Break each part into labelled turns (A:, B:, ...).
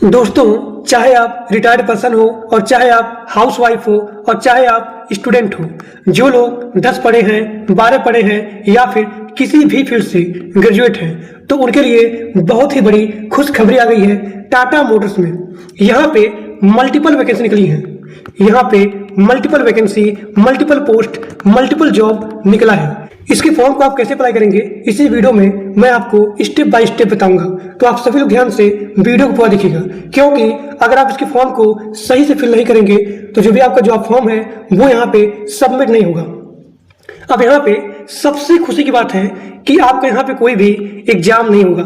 A: दोस्तों, चाहे आप रिटायर्ड पर्सन हो और चाहे आप हाउसवाइफ हो और चाहे आप स्टूडेंट हो, जो लोग 10 पढ़े हैं, 12 पढ़े हैं या फिर किसी भी फील्ड से ग्रेजुएट हैं, तो उनके लिए बहुत ही बड़ी खुशखबरी आ गई है टाटा मोटर्स में। यहाँ पे मल्टीपल वैकेंसी निकली हैं। यहाँ पे multiple vacancy, multiple post, multiple job निकला है। इसके फॉर्म को आप कैसे अप्लाई करेंगे, इसी वीडियो में मैं आपको स्टेप बाय स्टेप बताऊंगा। तो आप सभी लोग ध्यान से वीडियो को पूरा देखिएगा, क्योंकि अगर आप इसके फॉर्म को सही से फिल नहीं करेंगे तो जो भी आपका जॉब फॉर्म है वो यहाँ पे सबमिट नहीं होगा। अब यहाँ पे सबसे खुशी की बात है कि आपका यहाँ पे कोई भी एग्जाम नहीं होगा,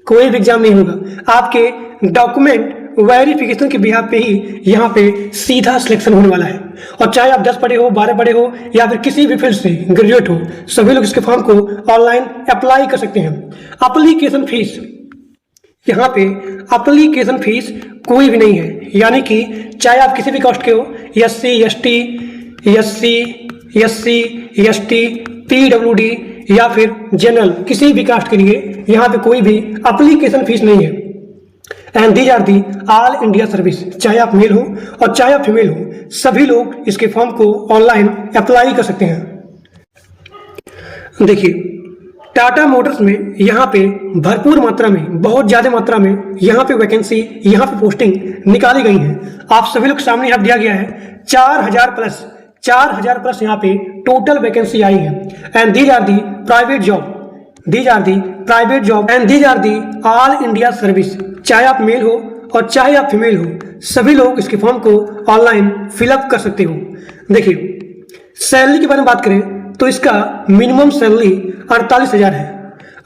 A: कोई भी एग्जाम नहीं होगा। आपके डॉक्यूमेंट वेरिफिकेशन के बिहाफ पे ही यहाँ पे सीधा सिलेक्शन होने वाला है। और चाहे आप 10 पढ़े हो, 12 पढ़े हो या फिर किसी भी फील्ड से ग्रेजुएट हो, सभी लोग इसके फॉर्म को ऑनलाइन अप्लाई कर सकते हैं। एप्लीकेशन फीस, यहाँ पे एप्लीकेशन फीस कोई भी नहीं है, यानी कि चाहे आप किसी भी कास्ट के हो, SC, ST, SC, PWD या फिर जनरल, किसी भी कास्ट के लिए यहाँ पे कोई भी एप्लीकेशन फीस नहीं है। And these are the all India service, चाहे आप मेल हो और चाहे आप फीमेल हो, सभी लोग इसके फॉर्म को ऑनलाइन अप्लाई कर सकते हैं। देखिए, टाटा मोटर्स में यहाँ पे भरपूर मात्रा में, बहुत ज्यादा मात्रा में यहाँ पे वैकेंसी, यहाँ पे पोस्टिंग निकाली गई है। आप सभी लोग सामने यहाँ दिया गया है 4000 प्लस यहाँ पे टोटल वैकेंसी आई है। And these are the private job, these are the private job and these are the all India service. चाहे आप मेल हो और चाहे आप फीमेल हो, सभी लोग इसके फॉर्म को ऑनलाइन फिलअप कर सकते हो। देखिए, सैलरी के बारे में बात करें तो इसका मिनिमम सैलरी 48,000 है।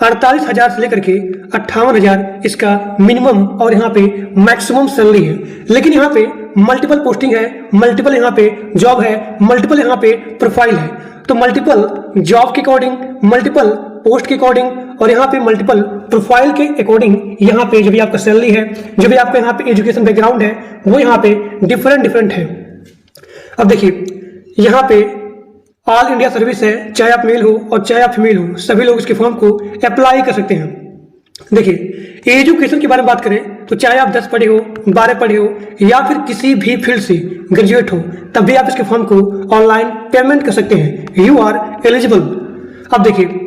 A: 48,000 से लेकर के 58,000 इसका मिनिमम और यहाँ पे मैक्सिमम सैलरी है। लेकिन यहाँ पे मल्टीपल पोस्टिंग है, मल्टीपल यहाँ पे जॉब है, मल्टीपल यहाँ पे प्रोफाइल है। तो मल्टीपल जॉब के अकॉर्डिंग, मल्टीपल पोस्ट के अकॉर्डिंग और यहाँ पे मल्टीपल प्रोफाइल के अकॉर्डिंग यहाँ पे जो भी आपका सैलरी है, जो भी आपका यहाँ पे एजुकेशन बैकग्राउंड है, वो यहाँ पे डिफरेंट है। अब देखिए, यहाँ पे ऑल इंडिया सर्विस है, चाहे आप मेल हो और चाहे आप फीमेल हो, सभी लोग इसके फॉर्म को अप्लाई कर सकते हैं। देखिए, एजुकेशन के बारे में बात करें तो चाहे आप 10 पढ़े हो, 12 पढ़े हो या फिर किसी भी फील्ड से ग्रेजुएट हो, तब भी आप इसके फॉर्म को ऑनलाइन पेमेंट कर सकते हैं। You are eligible. अब देखिए,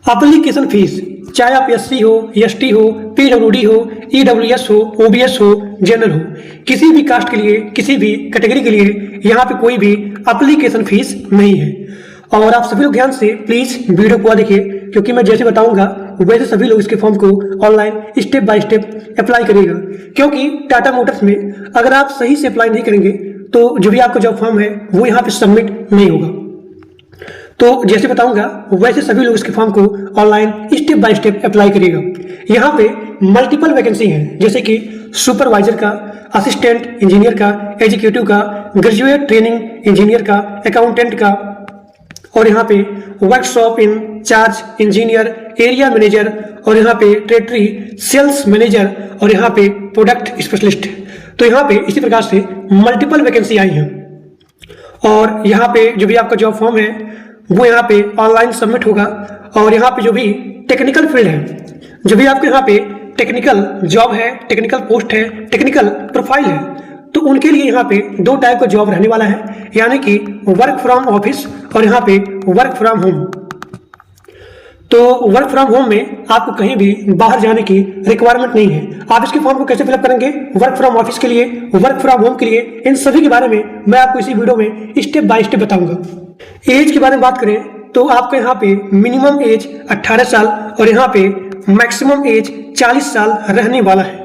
A: एप्लीकेशन फीस, चाहे आप SC हो, ST हो, PWD हो, EWS हो, OBS हो, जनरल हो, किसी भी कास्ट के लिए, किसी भी कैटेगरी के लिए यहाँ पे कोई भी एप्लीकेशन फीस नहीं है। और आप सभी लोग ध्यान से प्लीज वीडियो को देखिए, क्योंकि मैं जैसे बताऊंगा वैसे सभी लोग इसके फॉर्म को online step by step apply करिएगा। क्योंकि टाटा मोटर्स में अगर आप सही से अप्लाई नहीं करेंगे तो जो भी आपका जॉब फॉर्म है वो यहाँ पे सबमिट नहीं होगा। तो जैसे बताऊंगा वैसे सभी लोग इसके फॉर्म को online step by step apply करिएगा। यहाँ पे मल्टीपल वैकेंसी है, जैसे कि सुपरवाइजर का, असिस्टेंट इंजीनियर का, एग्जीक्यूटिव का, ग्रेजुएट ट्रेनिंग इंजीनियर का, अकाउंटेंट का, और यहाँ पे workshop incharge engineer, area manager, और यहाँ पे टेरिटरी सेल्स मैनेजर, और यहाँ पे प्रोडक्ट स्पेशलिस्ट। तो यहाँ पे इसी प्रकार से मल्टीपल वैकेंसी आई है। और यहाँ पे जो भी आपका जॉब फॉर्म है वो यहाँ पे ऑनलाइन सबमिट होगा। और यहाँ पे जो भी टेक्निकल फील्ड है, जो भी आपके यहाँ पे टेक्निकल जॉब है, टेक्निकल पोस्ट है, टेक्निकल प्रोफाइल है, तो उनके लिए यहाँ पे 2 टाइप का जॉब रहने वाला है, यानी कि वर्क फ्रॉम ऑफिस और यहाँ पे वर्क फ्रॉम होम। तो वर्क फ्रॉम होम में आपको कहीं भी बाहर जाने की रिक्वायरमेंट नहीं है। आप इसके फॉर्म को कैसे फिलअप करेंगे, वर्क फ्रॉम ऑफिस के लिए, वर्क फ्रॉम होम के लिए, इन सभी के बारे में मैं आपको इसी वीडियो में स्टेप बाय स्टेप बताऊंगा। एज के बारे में बात करें तो आपका यहाँ पे मिनिमम एज 18 साल और यहाँ पे मैक्सिमम एज 40 साल रहने वाला है।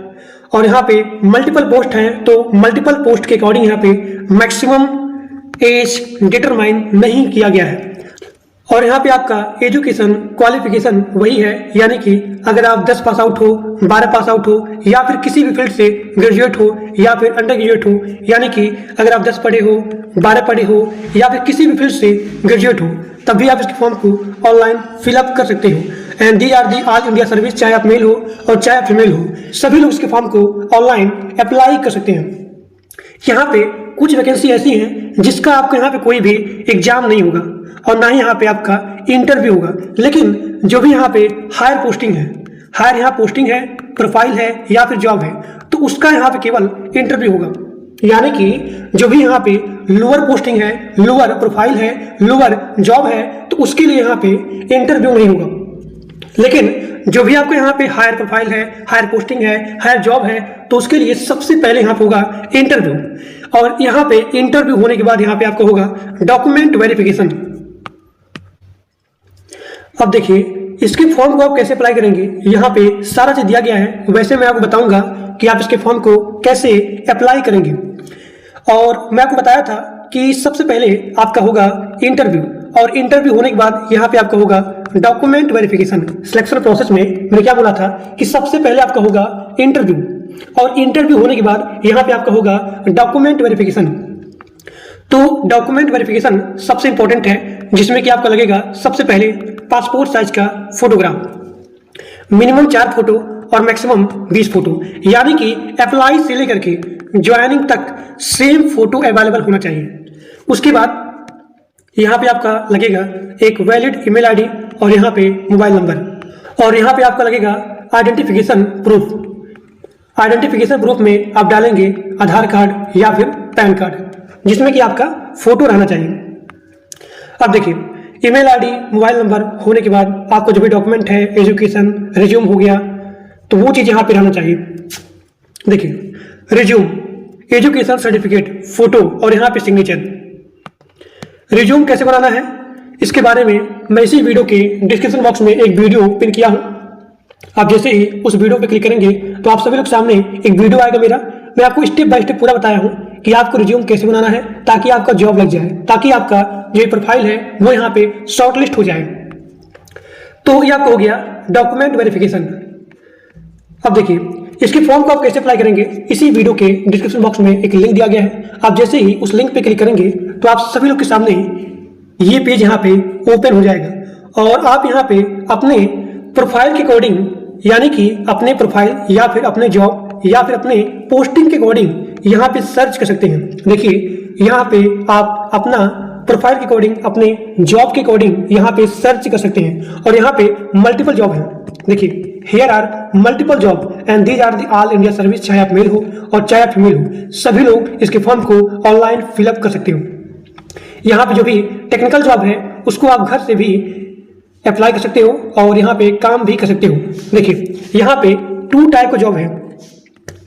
A: और यहाँ पे मल्टीपल पोस्ट हैं, तो मल्टीपल पोस्ट के अकॉर्डिंग यहाँ पे मैक्सिमम एज डिटरमाइन नहीं किया गया है। और यहाँ पे आपका एजुकेशन क्वालिफिकेशन वही है, यानी कि अगर आप 10 पास आउट हो, 12 पास आउट हो या फिर किसी भी फील्ड से ग्रेजुएट हो या फिर अंडर ग्रेजुएट हो, यानी कि अगर आप 10 पढ़े हो, 12 पढ़े हो या फिर किसी भी फील्ड से ग्रेजुएट हो, तब भी आप इसके फॉर्म को ऑनलाइन फिलअप कर सकते हो। And the are the all India service, चाहे आप मेल हो और चाहे आप फीमेल हो, सभी लोग इसके फॉर्म को ऑनलाइन अप्लाई कर सकते हैं। यहाँ पे कुछ वैकेंसी ऐसी हैं जिसका आपको यहाँ पे कोई भी एग्जाम नहीं होगा और ना ही यहाँ पे आपका इंटरव्यू होगा। लेकिन जो भी यहाँ पे हायर पोस्टिंग है हायर यहाँ पोस्टिंग है, प्रोफाइल है या फिर जॉब है, तो उसका यहाँ पे केवल इंटरव्यू होगा। यानी कि जो भी यहाँ पे लोअर पोस्टिंग है, लोअर प्रोफाइल है, लोअर जॉब है, तो उसके लिए यहाँ पे इंटरव्यू नहीं होगा। लेकिन जो भी आपको यहाँ पे हायर प्रोफाइल है, हायर पोस्टिंग है, हायर जॉब है, तो उसके लिए सबसे पहले यहाँ पे होगा इंटरव्यू। और यहाँ पे इंटरव्यू होने के बाद यहाँ पे आपको होगा डॉक्यूमेंट वेरिफिकेशन। अब देखिए इसके फॉर्म को आप कैसे अप्लाई करेंगे, यहाँ पे सारा चीज दिया गया है। वैसे मैं आपको बताऊंगा कि आप इसके फॉर्म को कैसे अप्लाई करेंगे। और मैं आपको बताया था कि सबसे पहले आपका होगा इंटरव्यू, और इंटरव्यू होने के बाद यहाँ पे आपका होगा डॉक्यूमेंट वेरिफिकेशन। सिलेक्शन प्रोसेस में मैंने क्या बोला था कि सबसे पहले आपका होगा इंटरव्यू, और इंटरव्यू होने के बाद यहाँ पे आपका होगा डॉक्यूमेंट वेरिफिकेशन। तो डॉक्यूमेंट वेरिफिकेशन सबसे इंपॉर्टेंट है, जिसमें कि आपका लगेगा सबसे पहले पासपोर्ट साइज का फोटोग्राफ, मिनिमम 4 फोटो और मैक्सिमम 20 फोटो। यानी कि अप्लाई से लेकर के ज्वाइनिंग तक सेम फोटो अवेलेबल होना चाहिए। उसके बाद यहाँ पे आपका लगेगा एक वैलिड ईमेल आईडी और यहाँ पे मोबाइल नंबर, और यहाँ पे आपका लगेगा आइडेंटिफिकेशन प्रूफ। आइडेंटिफिकेशन प्रूफ में आप डालेंगे आधार कार्ड या फिर पैन कार्ड, जिसमें कि आपका फोटो रहना चाहिए। अब देखिए ईमेल आईडी, मोबाइल नंबर होने के बाद आपको जो भी डॉक्यूमेंट है, एजुकेशन, रिज्यूम हो गया, तो वो चीज़ यहाँ पे रहना चाहिए। देखिए रिज्यूम, एजुकेशन सर्टिफिकेट, फोटो और यहाँ पे सिग्नेचर। रिज्यूम कैसे बनाना है इसके बारे में मैं इसी वीडियो के डिस्क्रिप्शन बॉक्स में एक वीडियो पिन किया हूँ। आप जैसे ही उस वीडियो पे क्लिक करेंगे तो आप सभी लोग सामने एक वीडियो आएगा मेरा। मैं आपको स्टेप बाय स्टेप पूरा बताया हूँ कि आपको रिज्यूम कैसे बनाना है ताकि आपका जॉब लग जाए, ताकि आपका जो प्रोफाइल है वो यहाँ पे शॉर्टलिस्ट हो जाए। तो ये आपको हो गया डॉक्यूमेंट वेरिफिकेशन। अब देखिए इसके फॉर्म को आप कैसे अप्लाई करेंगे, इसी वीडियो के डिस्क्रिप्शन बॉक्स में एक लिंक दिया गया है। आप जैसे ही उस लिंक पे क्लिक करेंगे तो आप सभी लोग के सामने ये पेज यहाँ पे ओपन हो जाएगा, और आप यहाँ पे अपने प्रोफाइल के अकॉर्डिंग, यानी कि अपने प्रोफाइल या फिर अपने जॉब या फिर अपने पोस्टिंग के अकॉर्डिंग यहाँ पे सर्च कर सकते हैं। देखिए यहाँ पे आप अपना प्रोफाइल के अकॉर्डिंग, अपने जॉब के अकॉर्डिंग यहाँ पे सर्च कर सकते हैं, और यहाँ पे मल्टीपल जॉब है। देखिए here are multiple job and these are the all India service. चाहे आप मेल हो और चाहे आप फीमेल हो, सभी लोग इसके फॉर्म को ऑनलाइन फिलअप कर सकते हो। यहाँ पे जो भी टेक्निकल जॉब है उसको आप घर से भी अप्लाई कर सकते हो और यहाँ पे काम भी कर सकते हो। देखिए यहाँ पे 2 टाइप का जॉब है।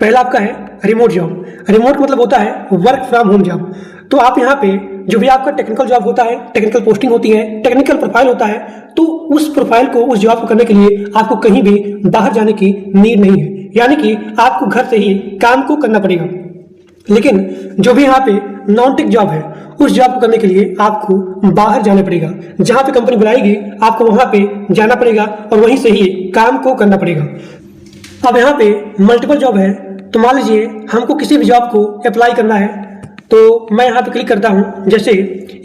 A: पहला आपका है रिमोट जॉब। रिमोट मतलब होता है वर्क फ्रॉम होम जॉब। तो आप यहाँ पे जो भी आपका टेक्निकल जॉब होता है, टेक्निकल पोस्टिंग होती है, टेक्निकल प्रोफाइल होता है, तो उस प्रोफाइल को, उस जॉब को करने के लिए आपको कहीं भी बाहर जाने की नीड नहीं है। यानी कि आपको घर से ही काम को करना पड़ेगा। लेकिन जो भी यहाँ पे नॉन टेक जॉब है, उस जॉब को करने के लिए आपको बाहर जाना पड़ेगा। जहाँ पे कंपनी बुलाएगी आपको वहाँ पे जाना पड़ेगा और वहीं से ही काम को करना पड़ेगा। अब यहाँ पे मल्टीपल जॉब है, तो मान लीजिए हमको किसी भी जॉब को अप्लाई करना है, तो मैं यहाँ पे क्लिक करता हूँ, जैसे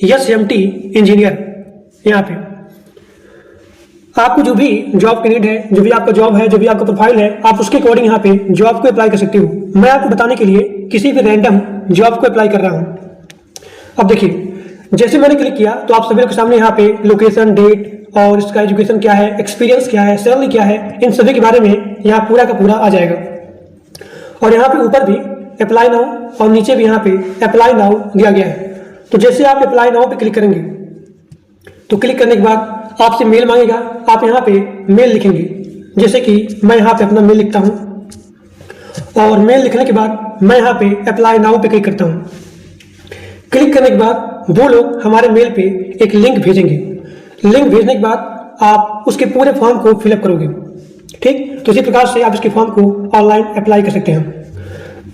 A: SMT इंजीनियर। यहाँ पे आपको जो भी जॉब की नीड है, जो भी आपका जॉब है, जो भी आपका प्रोफाइल है, आप उसके अकॉर्डिंग यहाँ पे जॉब को अप्लाई कर सकते हो। मैं आपको बताने के लिए किसी भी रैंडम जॉब को अप्लाई कर रहा हूँ। अब देखिए जैसे मैंने क्लिक किया तो आप सभी लोग के सामने यहाँ पे लोकेशन, डेट और इसका एजुकेशन क्या है, एक्सपीरियंस क्या है, सैलरी क्या है, इन सभी के बारे में यहाँ पूरा का पूरा आ जाएगा। और यहाँ पे ऊपर भी अप्लाई नाउ और नीचे भी यहाँ पे अप्लाई नाउ दिया गया है। तो जैसे आप अप्लाई नाउ पे क्लिक करेंगे तो क्लिक करने के बाद आपसे मेल मांगेगा, आप यहाँ पे मेल लिखेंगे। जैसे कि मैं यहाँ पे अपना मेल लिखता हूँ, और मेल लिखने के बाद मैं यहाँ पे अप्लाई नाउ पे क्लिक करता हूँ। क्लिक करने के बाद वो लोग हमारे मेल पे एक लिंक भेजेंगे। लिंक भेजने के बाद आप उसके पूरे फॉर्म को फिलअप करोगे। ठीक, तो इसी प्रकार से आप इसके फॉर्म को ऑनलाइन अप्लाई कर सकते हैं।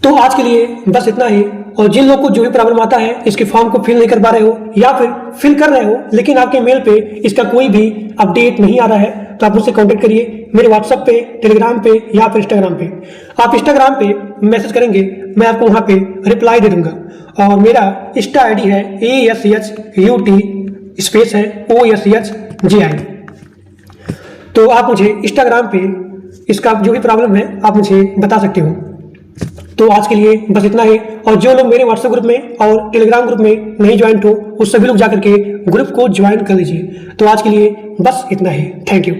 A: तो आज के लिए बस इतना ही। और जिन लोगों को जो भी प्रॉब्लम आता है, इसके फॉर्म को फिल नहीं कर पा रहे हो या फिर फिल कर रहे हो लेकिन आपके मेल पे इसका कोई भी अपडेट नहीं आ रहा है, तो आप मुझसे कांटेक्ट करिए मेरे व्हाट्सएप पे, टेलीग्राम पे या फिर इंस्टाग्राम पे। आप इंस्टाग्राम पे मैसेज करेंगे, मैं आपको वहाँ पे रिप्लाई दे दूंगा। और मेरा इंस्टा आईडी है ASHUT स्पेस है OSHGI। तो आप मुझे इंस्टाग्राम पे इसका जो भी प्रॉब्लम है आप मुझे बता सकते हो। तो आज के लिए बस इतना ही। और जो लोग मेरे व्हाट्सएप ग्रुप में और टेलीग्राम ग्रुप में नहीं ज्वाइन हो, उस सभी लोग जाकर के ग्रुप को ज्वाइन कर लीजिए। तो आज के लिए बस इतना ही। Thank you.